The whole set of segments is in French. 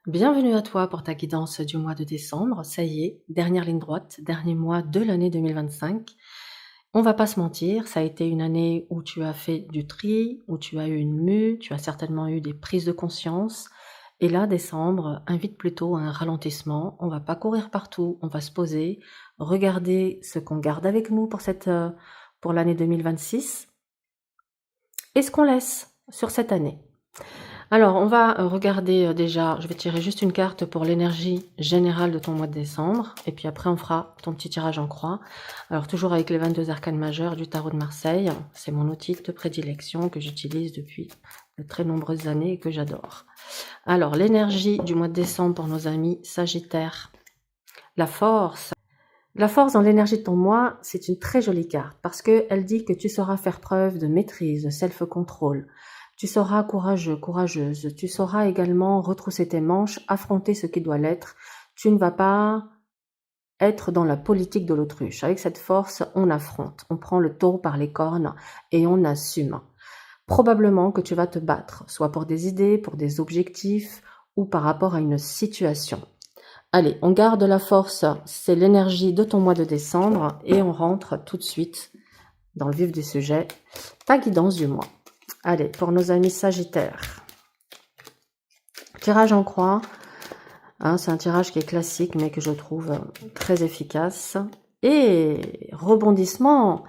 Bienvenue à toi pour ta guidance du mois de décembre. Ça y est, dernière ligne droite, dernier mois de l'année 2025. On va pas se mentir, ça a été une année où tu as fait du tri, où tu as eu une mue, tu as certainement eu des prises de conscience. Et là, décembre invite plutôt à un ralentissement. On va pas courir partout, on va se poser, regarder ce qu'on garde avec nous pour l'année 2026 et ce qu'on laisse sur cette année. Alors, on va regarder déjà, je vais tirer juste une carte pour l'énergie générale de ton mois de décembre, et puis après on fera ton petit tirage en croix. Alors, toujours avec les 22 arcanes majeures du tarot de Marseille, c'est mon outil de prédilection que j'utilise depuis de très nombreuses années et que j'adore. Alors, l'énergie du mois de décembre pour nos amis Sagittaires. La force. La force dans l'énergie de ton mois, c'est une très jolie carte parce qu'elle dit que tu sauras faire preuve de maîtrise, de self-control. Tu seras courageux, courageuse. Tu sauras également retrousser tes manches, affronter ce qui doit l'être. Tu ne vas pas être dans la politique de l'autruche. Avec cette force, on affronte. On prend le taureau par les cornes et on assume. Probablement que tu vas te battre, soit pour des idées, pour des objectifs ou par rapport à une situation. Allez, on garde la force, c'est l'énergie de ton mois de décembre et on rentre tout de suite dans le vif du sujet, ta guidance du mois. Allez, pour nos amis Sagittaires. Tirage en croix, c'est un tirage qui est classique mais que je trouve très efficace. Et rebondissement,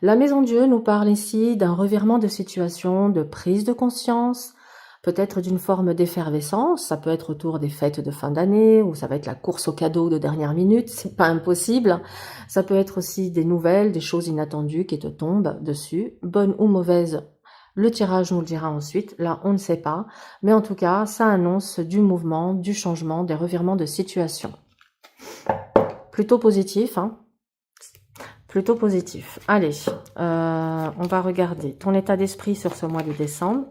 la Maison Dieu nous parle ici d'un revirement de situation, de prise de conscience, peut-être d'une forme d'effervescence, ça peut être autour des fêtes de fin d'année, ou ça va être la course aux cadeaux de dernière minute, c'est pas impossible. Ça peut être aussi des nouvelles, des choses inattendues qui te tombent dessus, bonnes ou mauvaises. Le tirage nous le dira ensuite, là on ne sait pas, mais en tout cas ça annonce du mouvement, du changement, des revirements de situation. Plutôt positif, hein. Plutôt positif. Allez, on va regarder ton état d'esprit sur ce mois de décembre.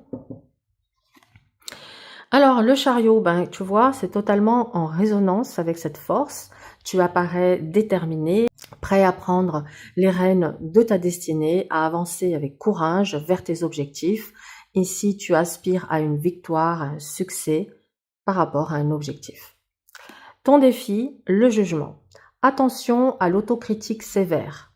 Alors, le chariot, tu vois, c'est totalement en résonance avec cette force. Tu apparais déterminé, prêt à prendre les rênes de ta destinée, à avancer avec courage vers tes objectifs. Ici, tu aspires à une victoire, à un succès par rapport à un objectif. Ton défi, le jugement. Attention à l'autocritique sévère.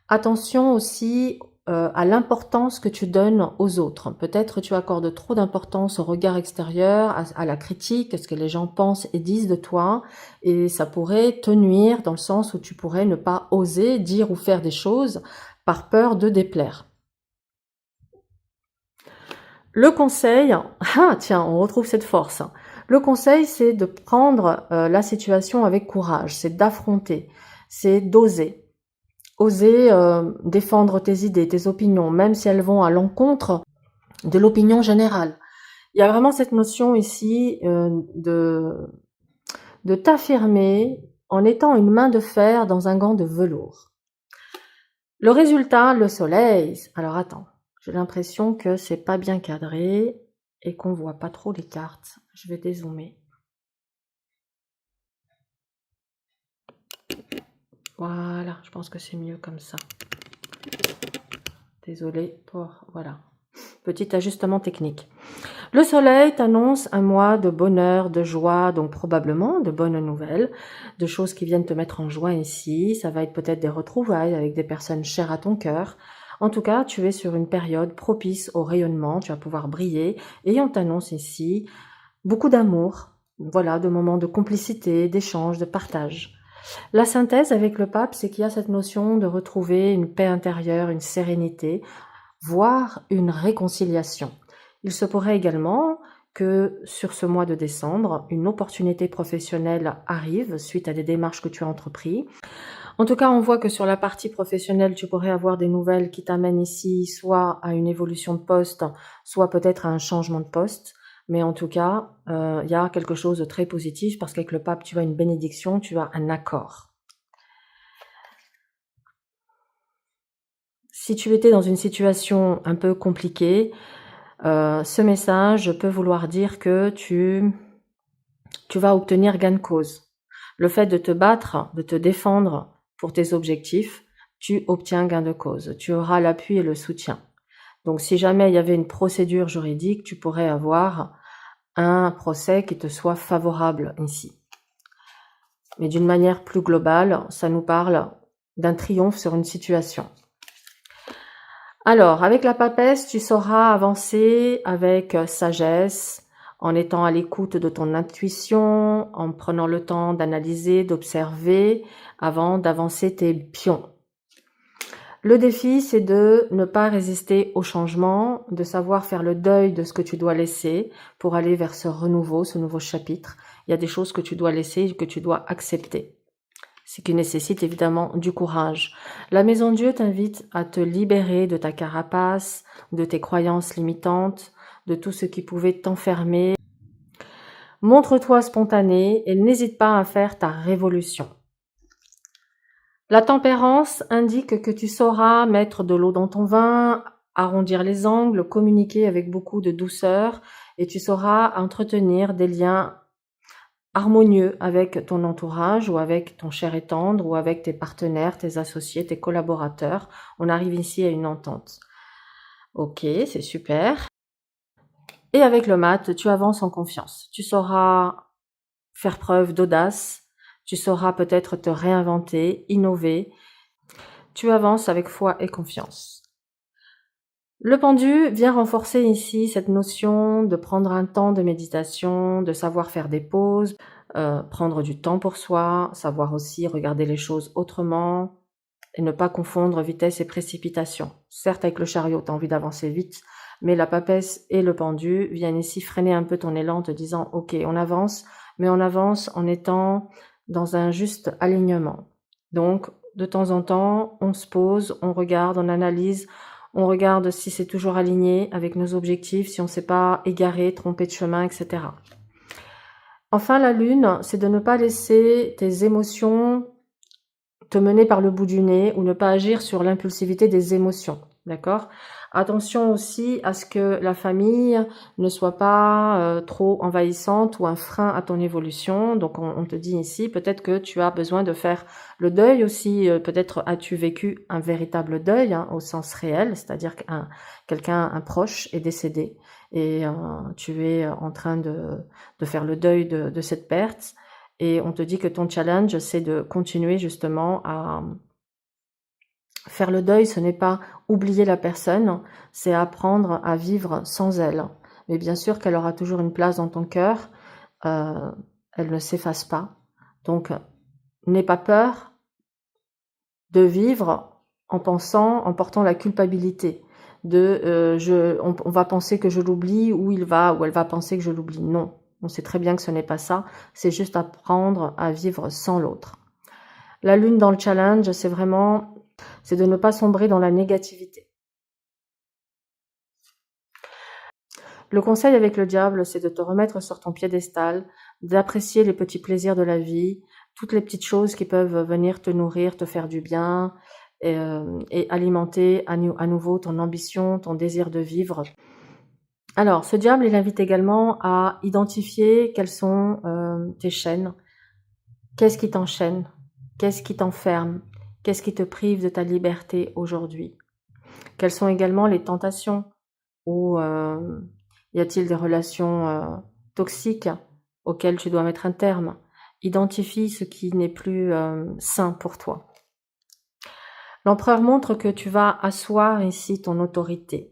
Attention aussi à l'importance que tu donnes aux autres. Peut-être tu accordes trop d'importance au regard extérieur, à la critique, à ce que les gens pensent et disent de toi, et ça pourrait te nuire dans le sens où tu pourrais ne pas oser dire ou faire des choses par peur de déplaire. Le conseil, tiens, on retrouve cette force. Le conseil, c'est de prendre la situation avec courage, c'est d'affronter, c'est d'oser. Oser défendre tes idées, tes opinions, même si elles vont à l'encontre de l'opinion générale. Il y a vraiment cette notion ici de t'affirmer en étant une main de fer dans un gant de velours. Le résultat, le soleil. Alors attends, j'ai l'impression que c'est pas bien cadré et qu'on voit pas trop les cartes. Je vais dézoomer. Voilà, je pense que c'est mieux comme ça. Désolée pour... Voilà. Petit ajustement technique. Le soleil t'annonce un mois de bonheur, de joie, donc probablement de bonnes nouvelles, de choses qui viennent te mettre en joie ici. Ça va être peut-être des retrouvailles avec des personnes chères à ton cœur. En tout cas, tu es sur une période propice au rayonnement, tu vas pouvoir briller et on t'annonce ici beaucoup d'amour, voilà, de moments de complicité, d'échange, de partage. La synthèse avec le pape, c'est qu'il y a cette notion de retrouver une paix intérieure, une sérénité, voire une réconciliation. Il se pourrait également que sur ce mois de décembre, une opportunité professionnelle arrive suite à des démarches que tu as entreprises. En tout cas, on voit que sur la partie professionnelle, tu pourrais avoir des nouvelles qui t'amènent ici soit à une évolution de poste, soit peut-être à un changement de poste. Mais en tout cas, il y a quelque chose de très positif parce qu'avec le pape, tu as une bénédiction, tu as un accord. Si tu étais dans une situation un peu compliquée, ce message peut vouloir dire que tu vas obtenir gain de cause. Le fait de te battre, de te défendre pour tes objectifs, tu obtiens gain de cause. Tu auras l'appui et le soutien. Donc si jamais il y avait une procédure juridique, tu pourrais avoir un procès qui te soit favorable ici. Mais d'une manière plus globale, ça nous parle d'un triomphe sur une situation. Alors, avec la papesse, tu sauras avancer avec sagesse, en étant à l'écoute de ton intuition, en prenant le temps d'analyser, d'observer, avant d'avancer tes pions. Le défi, c'est de ne pas résister au changement, de savoir faire le deuil de ce que tu dois laisser pour aller vers ce renouveau, ce nouveau chapitre. Il y a des choses que tu dois laisser, que tu dois accepter. Ce qui nécessite évidemment du courage. La Maison Dieu t'invite à te libérer de ta carapace, de tes croyances limitantes, de tout ce qui pouvait t'enfermer. Montre-toi spontané et n'hésite pas à faire ta révolution. La tempérance indique que tu sauras mettre de l'eau dans ton vin, arrondir les angles, communiquer avec beaucoup de douceur et tu sauras entretenir des liens harmonieux avec ton entourage ou avec ton cher et tendre ou avec tes partenaires, tes associés, tes collaborateurs. On arrive ici à une entente. Ok, c'est super. Et avec le mat, tu avances en confiance. Tu sauras faire preuve d'audace. Tu sauras peut-être te réinventer, innover. Tu avances avec foi et confiance. Le pendu vient renforcer ici cette notion de prendre un temps de méditation, de savoir faire des pauses, prendre du temps pour soi, savoir aussi regarder les choses autrement et ne pas confondre vitesse et précipitation. Certes, avec le chariot, tu as envie d'avancer vite, mais la papesse et le pendu viennent ici freiner un peu ton élan en te disant « Ok, on avance, mais on avance en étant dans un juste alignement. » Donc, de temps en temps, on se pose, on regarde, on analyse, on regarde si c'est toujours aligné avec nos objectifs, si on ne s'est pas égaré, trompé de chemin, etc. Enfin, la lune, c'est de ne pas laisser tes émotions te mener par le bout du nez ou ne pas agir sur l'impulsivité des émotions. D'accord ? Attention aussi à ce que la famille ne soit pas trop envahissante ou un frein à ton évolution. Donc on te dit ici, peut-être que tu as besoin de faire le deuil aussi. Peut-être as-tu vécu un véritable deuil au sens réel, c'est-à-dire un proche est décédé et tu es en train de faire le deuil de cette perte. Et on te dit que ton challenge, c'est de continuer justement à faire le deuil. Ce n'est pas oublier la personne, c'est apprendre à vivre sans elle. Mais bien sûr qu'elle aura toujours une place dans ton cœur, elle ne s'efface pas. Donc, n'aie pas peur de vivre en portant la culpabilité. On va penser que je l'oublie, ou elle va penser que je l'oublie. Non, on sait très bien que ce n'est pas ça, c'est juste apprendre à vivre sans l'autre. La lune dans le challenge, c'est de ne pas sombrer dans la négativité. Le conseil avec le diable, c'est de te remettre sur ton piédestal, d'apprécier les petits plaisirs de la vie, toutes les petites choses qui peuvent venir te nourrir, te faire du bien, et alimenter à nouveau ton ambition, ton désir de vivre. Alors, ce diable, il invite également à identifier quelles sont tes chaînes. Qu'est-ce qui t'enchaîne? Qu'est-ce qui t'enferme? Qu'est-ce qui te prive de ta liberté aujourd'hui? Quelles sont également les tentations? Ou y a-t-il des relations toxiques auxquelles tu dois mettre un terme? Identifie ce qui n'est plus sain pour toi. L'empereur montre que tu vas asseoir ici ton autorité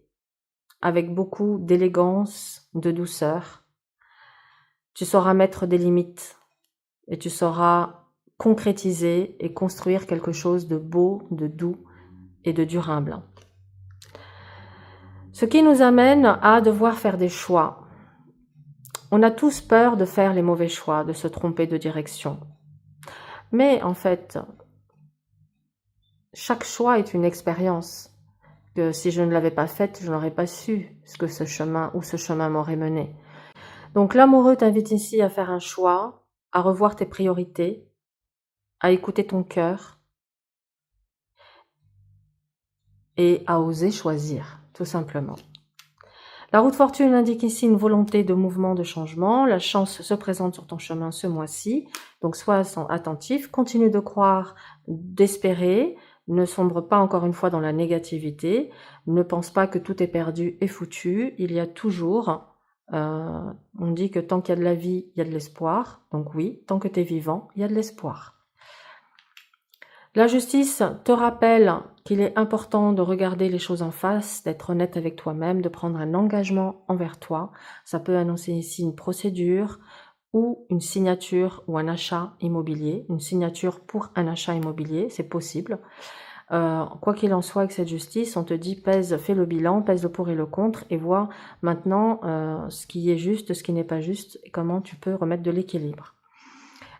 avec beaucoup d'élégance, de douceur. Tu sauras mettre des limites et tu sauras concrétiser et construire quelque chose de beau, de doux et de durable. Ce qui nous amène à devoir faire des choix. On a tous peur de faire les mauvais choix, de se tromper de direction. Mais en fait, chaque choix est une expérience. Que si je ne l'avais pas faite, je n'aurais pas su où ce chemin m'aurait mené. Donc l'amoureux t'invite ici à faire un choix, à revoir tes priorités, à écouter ton cœur et à oser choisir, tout simplement. La roue de fortune indique ici une volonté de mouvement, de changement. La chance se présente sur ton chemin ce mois-ci. Donc sois attentif, continue de croire, d'espérer. Ne sombre pas encore une fois dans la négativité. Ne pense pas que tout est perdu et foutu. Il y a toujours On dit que tant qu'il y a de la vie, il y a de l'espoir. Donc oui, tant que tu es vivant, il y a de l'espoir. La justice te rappelle qu'il est important de regarder les choses en face, d'être honnête avec toi-même, de prendre un engagement envers toi. Ça peut annoncer ici une procédure ou une signature ou un achat immobilier. Une signature pour un achat immobilier, c'est possible. Quoi qu'il en soit avec cette justice, on te dit pèse, fais le bilan, pèse le pour et le contre et vois maintenant ce qui est juste, ce qui n'est pas juste et comment tu peux remettre de l'équilibre.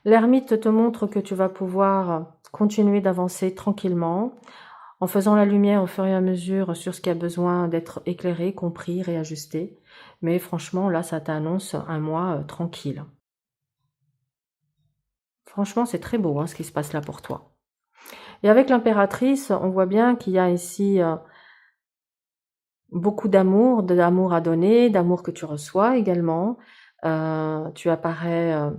L'ermite te montre que tu vas pouvoir continuer d'avancer tranquillement en faisant la lumière au fur et à mesure sur ce qui a besoin d'être éclairé, compris, réajusté. Mais franchement, là, ça t'annonce un mois tranquille. Franchement, c'est très beau ce qui se passe là pour toi. Et avec l'impératrice, on voit bien qu'il y a ici beaucoup d'amour, de l'amour à donner, d'amour que tu reçois également. Tu apparais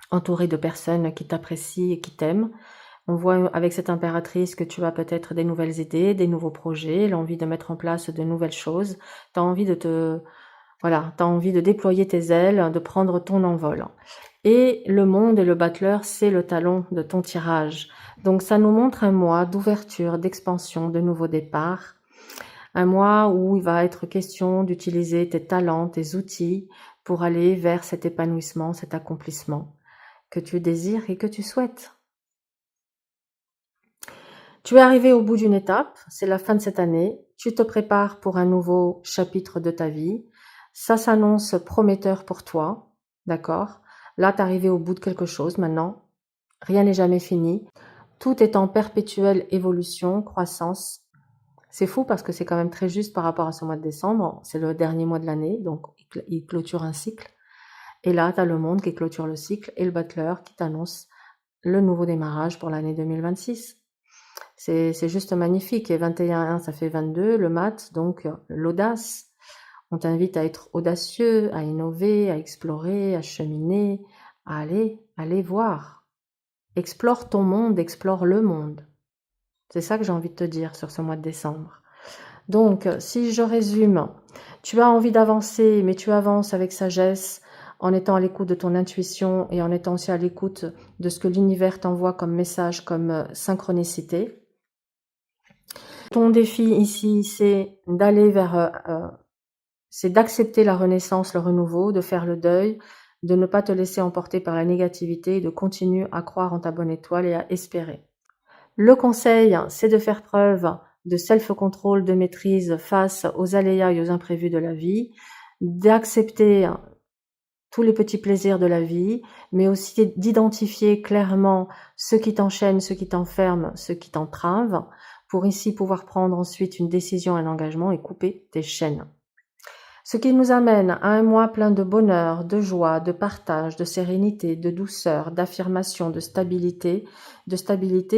entouré de personnes qui t'apprécient et qui t'aiment. On voit avec cette impératrice que tu as peut-être des nouvelles idées, des nouveaux projets, l'envie de mettre en place de nouvelles choses. Tu as envie de t'as envie de déployer tes ailes, de prendre ton envol. Et le monde et le battleur, c'est le talon de ton tirage. Donc ça nous montre un mois d'ouverture, d'expansion, de nouveaux départs. Un mois où il va être question d'utiliser tes talents, tes outils pour aller vers cet épanouissement, cet accomplissement que tu désires et que tu souhaites. Tu es arrivé au bout d'une étape, c'est la fin de cette année, tu te prépares pour un nouveau chapitre de ta vie, ça s'annonce prometteur pour toi, d'accord? Là, tu es arrivé au bout de quelque chose maintenant, rien n'est jamais fini, tout est en perpétuelle évolution, croissance. C'est fou parce que c'est quand même très juste par rapport à ce mois de décembre, c'est le dernier mois de l'année, donc il clôture un cycle. Et là, tu as le monde qui clôture le cycle et le battleur qui t'annonce le nouveau démarrage pour l'année 2026. C'est juste magnifique. Et 21, ça fait 22, le mat, donc l'audace. On t'invite à être audacieux, à innover, à explorer, à cheminer, à aller voir. Explore ton monde, explore le monde. C'est ça que j'ai envie de te dire sur ce mois de décembre. Donc, si je résume, tu as envie d'avancer, mais tu avances avec sagesse, en étant à l'écoute de ton intuition et en étant aussi à l'écoute de ce que l'univers t'envoie comme message, comme synchronicité. Ton défi ici, c'est d'aller c'est d'accepter la renaissance, le renouveau, de faire le deuil, de ne pas te laisser emporter par la négativité et de continuer à croire en ta bonne étoile et à espérer. Le conseil, c'est de faire preuve de self-control, de maîtrise face aux aléas et aux imprévus de la vie, d'accepter tous les petits plaisirs de la vie, mais aussi d'identifier clairement ce qui t'enchaîne, ce qui t'enferme, ce qui t'entrave, pour ici pouvoir prendre ensuite une décision, un engagement et couper tes chaînes. Ce qui nous amène à un mois plein de bonheur, de joie, de partage, de sérénité, de douceur, d'affirmation, de stabilité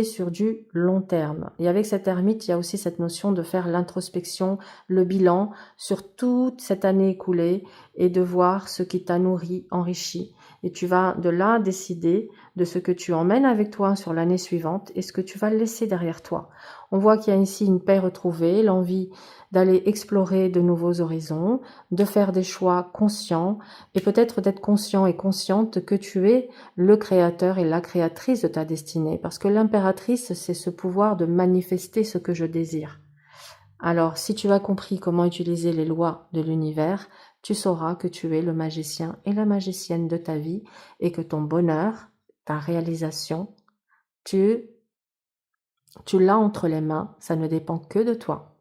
sur du long terme. Et avec cet ermite, il y a aussi cette notion de faire l'introspection, le bilan sur toute cette année écoulée et de voir ce qui t'a nourri, enrichi. Et tu vas de là décider de ce que tu emmènes avec toi sur l'année suivante et ce que tu vas laisser derrière toi. On voit qu'il y a ici une paix retrouvée, l'envie d'aller explorer de nouveaux horizons, de faire des choix conscients et peut-être d'être conscient et consciente que tu es le créateur et la créatrice de ta destinée. Parce que l'impératrice, c'est ce pouvoir de manifester ce que je désire. Alors, si tu as compris comment utiliser les lois de l'univers, tu sauras que tu es le magicien et la magicienne de ta vie et que ton bonheur, ta réalisation, tu l'as entre les mains, ça ne dépend que de toi.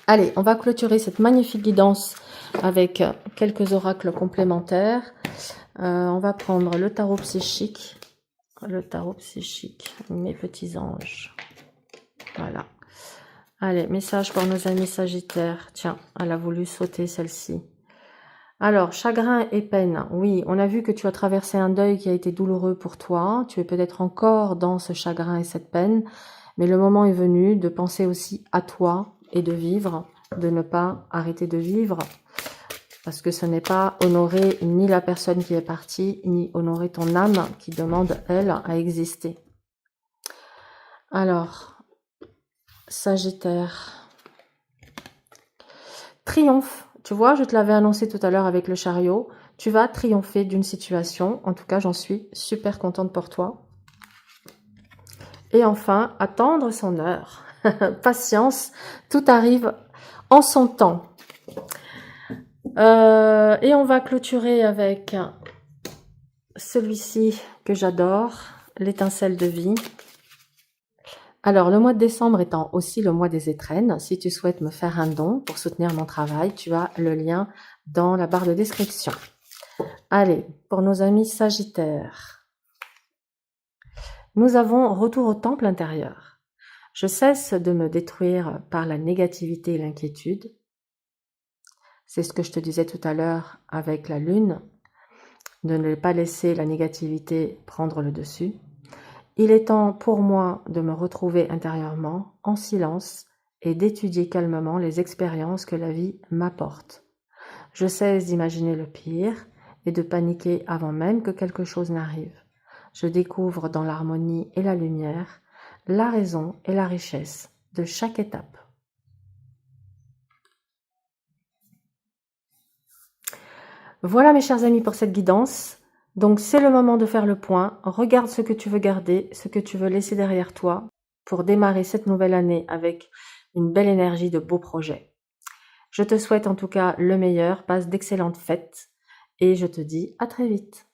Allez, on va clôturer cette magnifique guidance avec quelques oracles complémentaires. On va prendre le tarot psychique. Mes petits anges. Voilà. Allez, message pour nos amis Sagittaires. Tiens, elle a voulu sauter celle-ci. Alors, chagrin et peine. Oui, on a vu que tu as traversé un deuil qui a été douloureux pour toi. Tu es peut-être encore dans ce chagrin et cette peine. Mais le moment est venu de penser aussi à toi et de vivre, de ne pas arrêter de vivre. Parce que ce n'est pas honorer ni la personne qui est partie, ni honorer ton âme qui demande, elle, à exister. Alors, Sagittaire. Triomphe Tu vois, je te l'avais annoncé tout à l'heure avec le chariot. Tu vas triompher d'une situation. En tout cas, j'en suis super contente pour toi. Et enfin, attendre son heure. Patience, tout arrive en son temps. Et on va clôturer avec celui-ci que j'adore, l'étincelle de vie. Alors, le mois de décembre étant aussi le mois des étrennes, si tu souhaites me faire un don pour soutenir mon travail, tu as le lien dans la barre de description. Allez, pour nos amis Sagittaires, nous avons retour au temple intérieur. Je cesse de me détruire par la négativité et l'inquiétude. C'est ce que je te disais tout à l'heure avec la lune, de ne pas laisser la négativité prendre le dessus. Il est temps pour moi de me retrouver intérieurement, en silence, et d'étudier calmement les expériences que la vie m'apporte. Je cesse d'imaginer le pire et de paniquer avant même que quelque chose n'arrive. Je découvre dans l'harmonie et la lumière la raison et la richesse de chaque étape. Voilà mes chers amis pour cette guidance. Donc c'est le moment de faire le point. Regarde ce que tu veux garder, ce que tu veux laisser derrière toi pour démarrer cette nouvelle année avec une belle énergie de beaux projets. Je te souhaite en tout cas le meilleur, passe d'excellentes fêtes et je te dis à très vite.